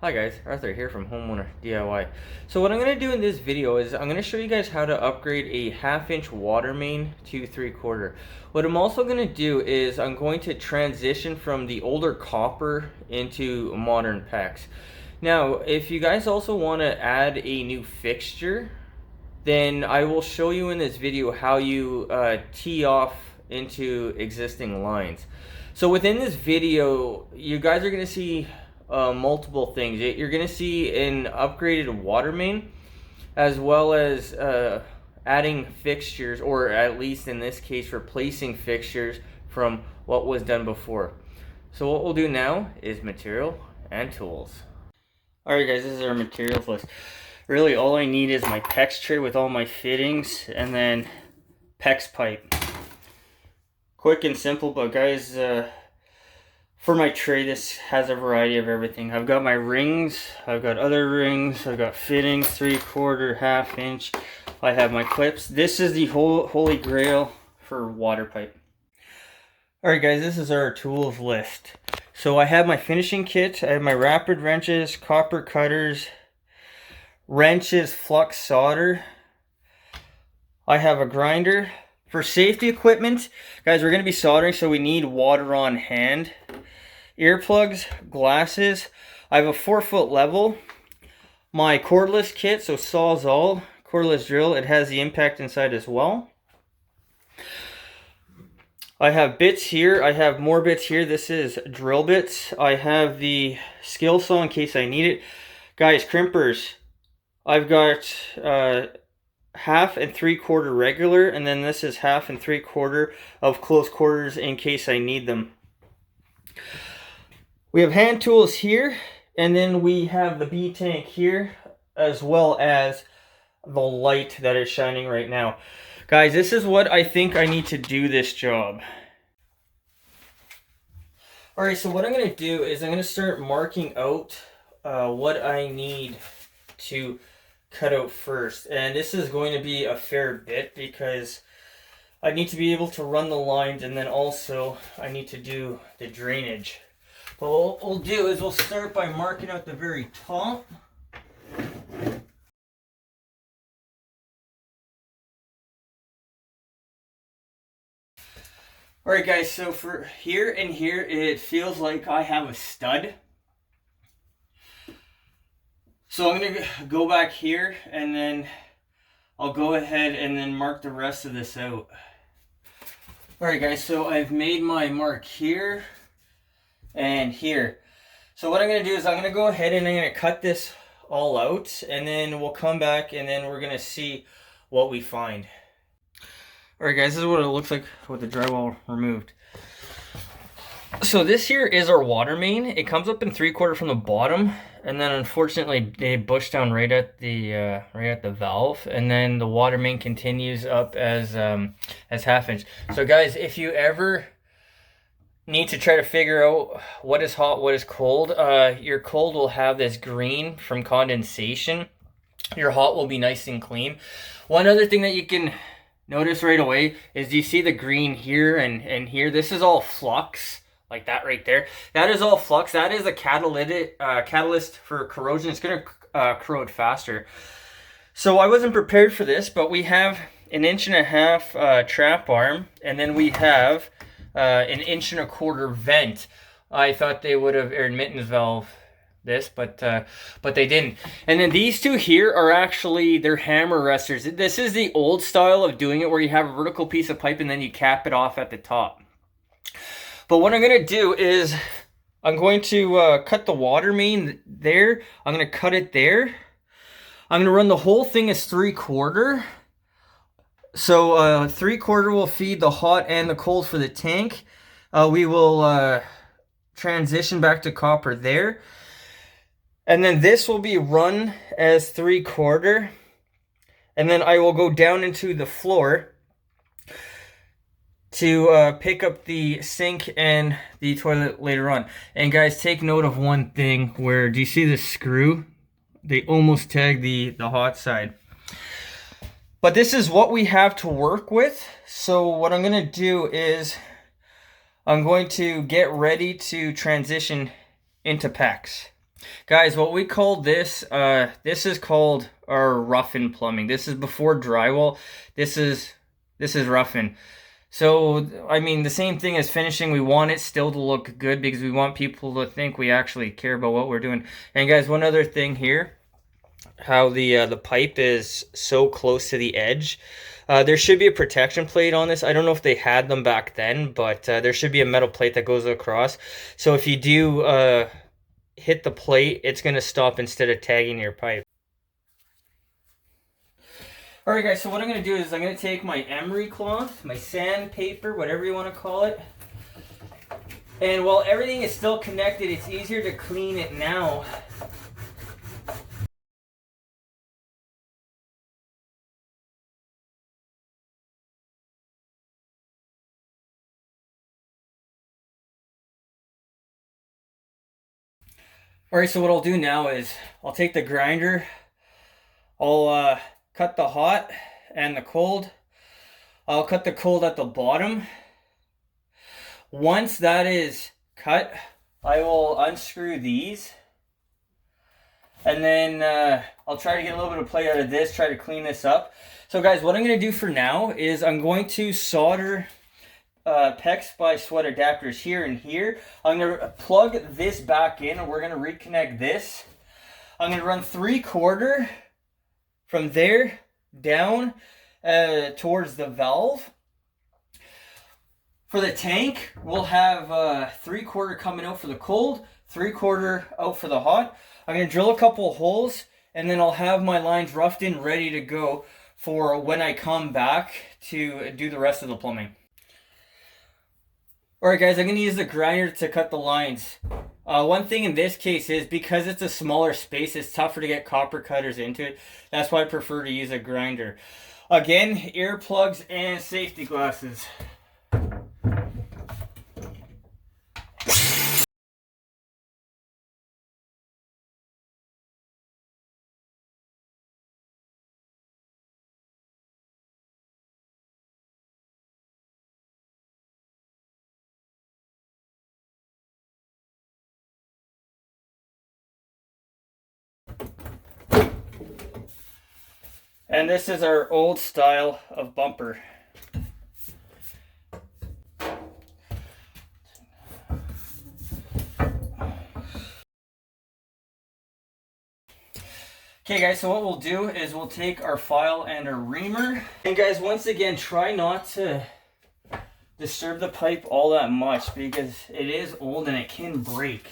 Hi guys, Arthur here from Homeowner DIY. So what I'm going to do in this video is I'm going to show you guys how to upgrade a 1/2 inch water main to 3/4. What I'm also going to do is I'm going to transition from the older copper into modern PEX. Now, if you guys also want to add a new fixture, then I will show you in this video how you tee off into existing lines. So within this video, you guys are going to see multiple things. You're going to see an upgraded water main, as well as adding fixtures, or at least in this case replacing fixtures from what was done before. So what we'll do now is material and tools. Alright guys, this is our materials list. Really all I need is my PEX tray with all my fittings, and then PEX pipe. Quick and simple, but guys, for my tray, this has a variety of everything. I've got my rings, I've got other rings, I've got fittings, 3/4, 1/2 inch. I have my clips. This is the holy grail for water pipe. Alright guys, this is our tools list. So I have my finishing kit, I have my rapid wrenches, copper cutters, wrenches, flux solder. I have a grinder. For safety equipment, guys, we're going to be soldering, so we need water on hand. Earplugs, glasses. I have a 4-foot level. My cordless kit, so Sawzall cordless drill. It has the impact inside as well. I have bits here. I have more bits here. This is drill bits. I have the skill saw in case I need it. Guys, crimpers. I've got 1/2 and 3/4 regular, and then this is 1/2 and 3/4 of close quarters in case I need them. We have hand tools here, and then we have the B tank here, as well as the light that is shining right now. Guys, this is what I think I need to do this job. Alright, so what I'm going to do is I'm going to start marking out what I need to cut out first. And this is going to be a fair bit because I need to be able to run the lines, and then also I need to do the drainage. But what we'll do is we'll start by marking out the very top. Alright guys, so for here and here, it feels like I have a stud. So I'm going to go back here, and then I'll go ahead and then mark the rest of this out. Alright guys, so I've made my mark here and here. So what I'm going to do is I'm going to go ahead and I'm going to cut this all out, and then we'll come back and then we're going to see what we find. Alright guys, this is what it looks like with the drywall removed. So this here is our water main. It comes up in 3/4 from the bottom, and then unfortunately they bush down right at the valve, and then the water main continues up as 1/2 inch. So guys, if you ever need to try to figure out what is hot, what is cold, your cold will have this green from condensation. Your hot will be nice and clean. One other thing that you can notice right away is you see the green here and here. This is all flux. Like that right there. That is all flux. That is a catalyst for corrosion. It's going to corrode faster. So I wasn't prepared for this, but we have 1.5 inch trap arm, and then we have 1.25 inch vent. I thought they would have air admittance valve this, but they didn't. And then these two here are actually, they're hammer resters. This is the old style of doing it, where you have a vertical piece of pipe and then you cap it off at the top. But what I'm going to do is I'm going to cut the water main there. I'm going to cut it there. I'm going to run the whole thing as 3/4. So 3/4 will feed the hot and the cold for the tank. We will transition back to copper there. And then this will be run as 3/4. And then I will go down into the floor to pick up the sink and the toilet later on. And guys, take note of one thing. Where do you see the screw? They almost tag the hot side. But this is what we have to work with. So what I'm going to do is I'm going to get ready to transition into PEX. Guys, what we call this, this is called our roughen plumbing. This is before drywall. This is roughen. So, I mean, the same thing as finishing. We want it still to look good because we want people to think we actually care about what we're doing. And guys, one other thing here, how the pipe is so close to the edge. There should be a protection plate on this. I don't know if they had them back then, but there should be a metal plate that goes across. So if you do hit the plate, it's going to stop instead of tagging your pipe. Alright guys, so what I'm going to do is I'm going to take my emery cloth, my sandpaper, whatever you want to call it. And while everything is still connected, it's easier to clean it now. Alright, so what I'll do now is I'll take the grinder, I'll cut the hot and the cold. I'll cut the cold at the bottom. Once that is cut, I will unscrew these. And then I'll try to get a little bit of play out of this, try to clean this up. So guys, what I'm going to do for now is I'm going to solder PEX by sweat adapters here and here. I'm going to plug this back in and we're going to reconnect this. I'm going to run 3/4 from there down towards the valve. For the tank, we'll have 3/4 coming out for the cold, 3/4 out for the hot. I'm going to drill a couple of holes and then I'll have my lines roughed in ready to go for when I come back to do the rest of the plumbing. Alright guys, I'm going to use the grinder to cut the lines. One thing in this case is because it's a smaller space, it's tougher to get copper cutters into it. That's why I prefer to use a grinder. Again, earplugs and safety glasses. And this is our old style of bumper. Okay guys, so what we'll do is we'll take our file and our reamer. And guys, once again, try not to disturb the pipe all that much because it is old and it can break.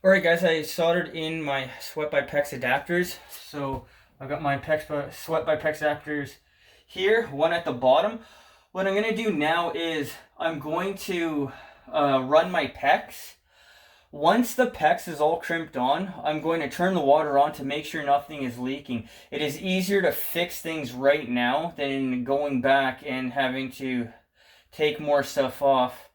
Alright guys, I soldered in my sweat by PEX adapters. So I've got my sweat by PEX adapters here, one at the bottom. What I'm going to do now is I'm going to run my PEX. Once the PEX is all crimped on, I'm going to turn the water on to make sure nothing is leaking. It is easier to fix things right now than going back and having to take more stuff off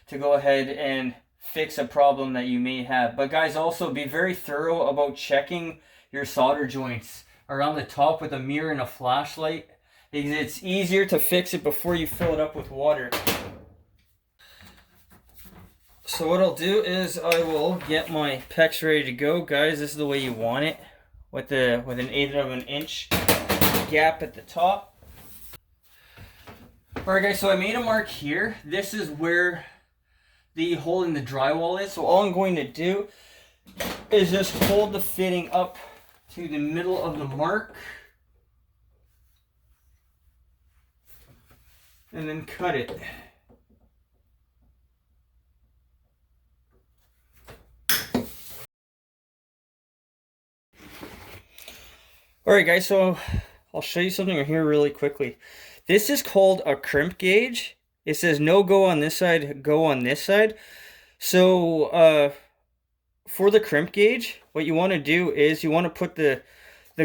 to go ahead and fix a problem that you may have. But guys, also be very thorough about checking your solder joints around the top with a mirror and a flashlight, because it's easier to fix it before you fill it up with water. So what I'll do is I will get my PEX ready to go. Guys, this is the way you want it, with an 1/8 of an inch gap at the top. Alright guys, so I made a mark here. This is where the hole in the drywall is. So all I'm going to do is just hold the fitting up to the middle of the mark and then cut it. Alright guys, so I'll show you something here really quickly. This is called a crimp gauge. It says no go on this side, go on this side. So for the crimp gauge, what you want to do is you want to put the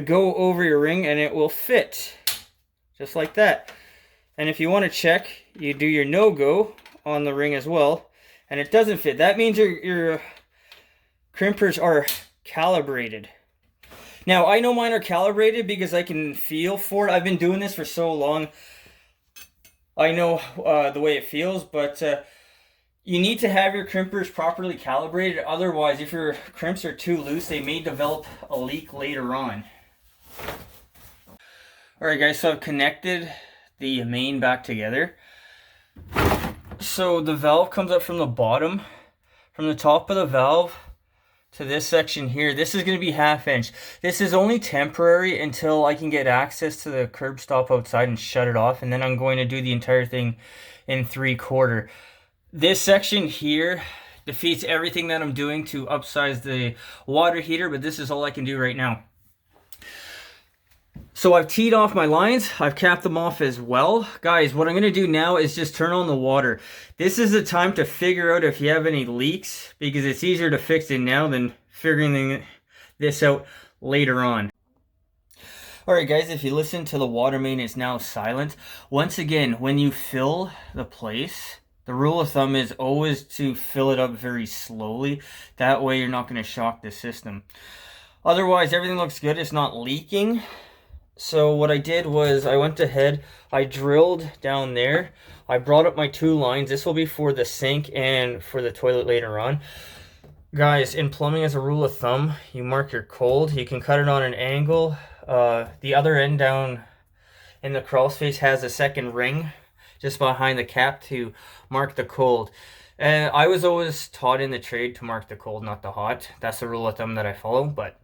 go over your ring and it will fit. Just like that. And if you want to check, you do your no go on the ring as well. And it doesn't fit. That means your crimpers are calibrated. Now, I know mine are calibrated because I can feel for it. I've been doing this for so long. I know the way it feels, but You need to have your crimpers properly calibrated. Otherwise, if your crimps are too loose, they may develop a leak later on. Alright guys, so I've connected the main back together. So the valve comes up from the bottom, from the top of the valve to this section here. This is going to be 1/2 inch. This is only temporary until I can get access to the curb stop outside and shut it off, and then I'm going to do the entire thing in 3/4. This section here defeats everything that I'm doing to upsize the water heater, but this is all I can do right now. So I've teed off my lines, I've capped them off as well. Guys, what I'm going to do now is just turn on the water. This is the time to figure out if you have any leaks, because it's easier to fix it now than figuring this out later on. Alright guys, if you listen to the water main, it's now silent. Once again, when you fill the place, the rule of thumb is always to fill it up very slowly. That way you're not going to shock the system. Otherwise, everything looks good. It's not leaking. So what I did was I went ahead, I drilled down there. I brought up my 2 lines. This will be for the sink and for the toilet later on. Guys, in plumbing, as a rule of thumb, you mark your cold. You can cut it on an angle. The other end down in the crawl space has a second ring just behind the cap to mark the cold. And I was always taught in the trade to mark the cold, not the hot. That's the rule of thumb that I follow. But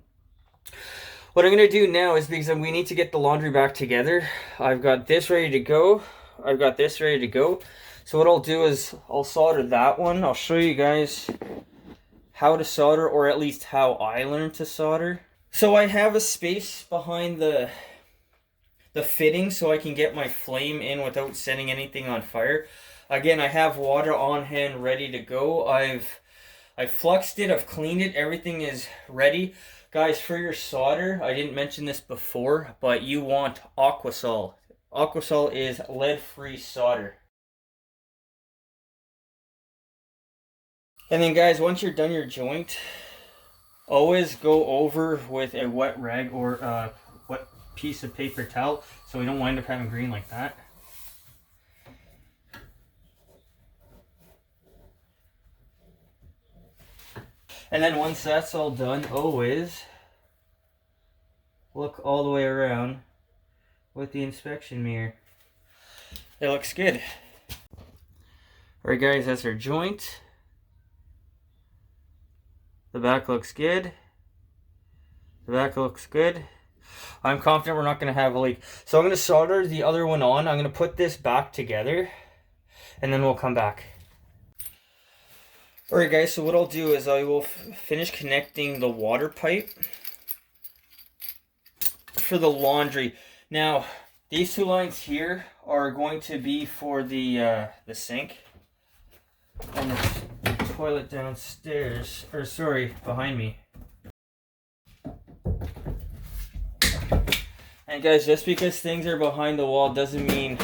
what I'm going to do now is, because we need to get the laundry back together, I've got this ready to go. I've got this ready to go. So what I'll do is I'll solder that one. I'll show you guys how to solder, or at least how I learned to solder. So I have a space behind the fitting so I can get my flame in without setting anything on fire. Again, I have water on hand ready to go. I've fluxed it, I've cleaned it, everything is ready. Guys, for your solder, I didn't mention this before, but you want Aquasol. Aquasol is lead-free solder. And then guys, once you're done your joint, always go over with a wet rag or a wet piece of paper towel so we don't wind up having green like that. And then once that's all done, always look all the way around with the inspection mirror. It looks good. Alright guys, that's our joint. The back looks good. The back looks good. I'm confident we're not going to have a leak. So I'm going to solder the other one on. I'm going to put this back together, and then we'll come back. Alright guys, so what I'll do is I will finish connecting the water pipe for the laundry. Now, these 2 lines here are going to be for the sink and the toilet downstairs, or sorry, behind me. And guys, just because things are behind the wall doesn't mean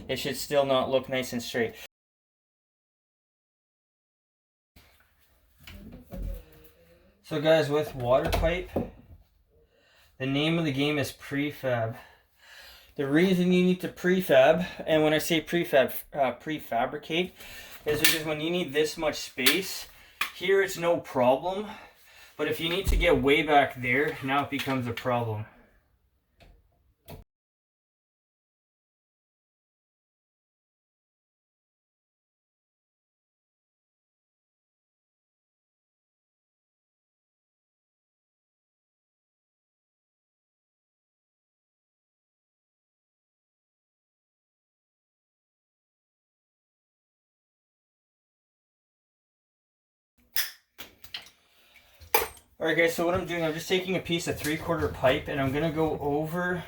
it should still not look nice and straight. So guys, with water pipe, the name of the game is prefab. The reason you need to prefab, and when I say prefab, prefabricate, is because when you need this much space, here it's no problem. But if you need to get way back there, now it becomes a problem. Alright guys, so what I'm doing, I'm just taking a piece of 3/4 pipe and I'm going to go over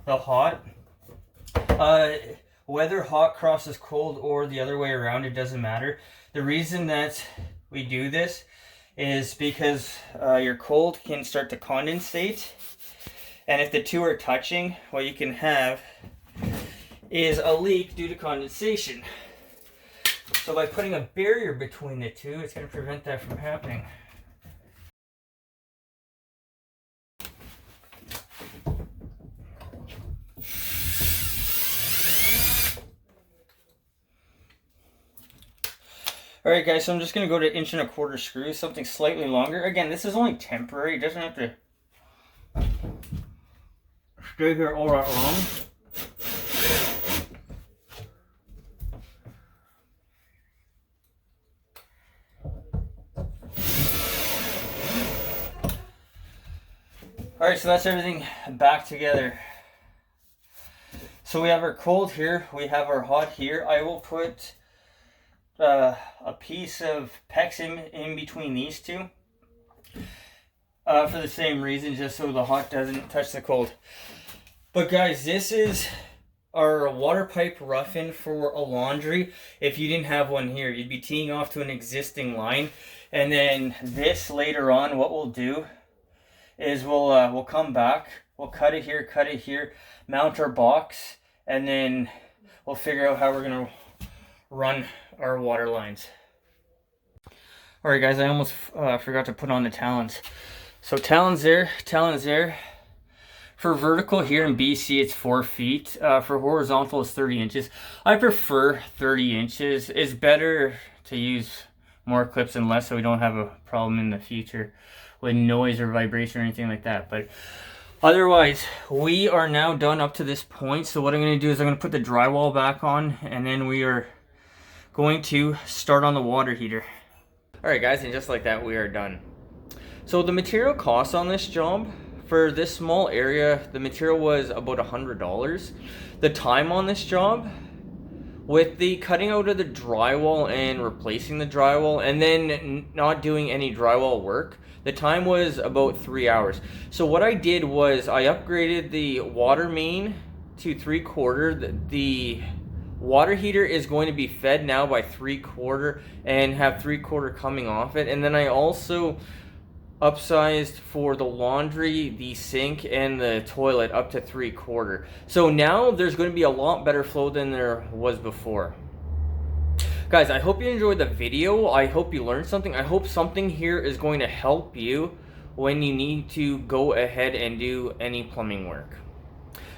the hot. Whether hot crosses cold or the other way around, it doesn't matter. The reason that we do this is because your cold can start to condensate. And if the 2 are touching, what you can have is a leak due to condensation. So by putting a barrier between the 2, it's going to prevent that from happening. Alright guys, so I'm just going to go to 1¼ screws, something slightly longer. Again, this is only temporary, it doesn't have to stay here all that long. Alright, so that's everything back together. So we have our cold here, we have our hot here. I will put a piece of PEX in between these two for the same reason, just so the hot doesn't touch the cold. But guys, this is our water pipe rough-in for a laundry. If you didn't have one here, you'd be teeing off to an existing line, and then this later on, what we'll do is we'll come back, we'll cut it here, mount our box, and then we'll figure out how we're gonna run our water lines. Alright guys, I almost forgot to put on the Talons. So Talons there. For vertical here in BC, it's 4 feet. For horizontal, it's 30 inches. I prefer 30 inches. It's better to use more clips and less, so we don't have a problem in the future with noise or vibration or anything like that. But otherwise, we are now done up to this point. So what I'm going to do is I'm going to put the drywall back on, and then we are going to start on the water heater. Alright guys, and just like that, we are done. So the material cost on this job, for this small area, the material was about $100. The time on this job, with the cutting out of the drywall and replacing the drywall, and then not doing any drywall work, the time was about 3 hours. So what I did was I upgraded the water main to 3/4. The water heater is going to be fed now by 3/4 and have 3/4 coming off it. And then I also upsized for the laundry, the sink, and the toilet up to 3/4. So now there's going to be a lot better flow than there was before. Guys, I hope you enjoyed the video. I hope you learned something. I hope something here is going to help you when you need to go ahead and do any plumbing work.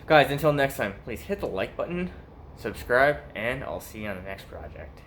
Guys, until next time, please hit the like button, subscribe, and I'll see you on the next project.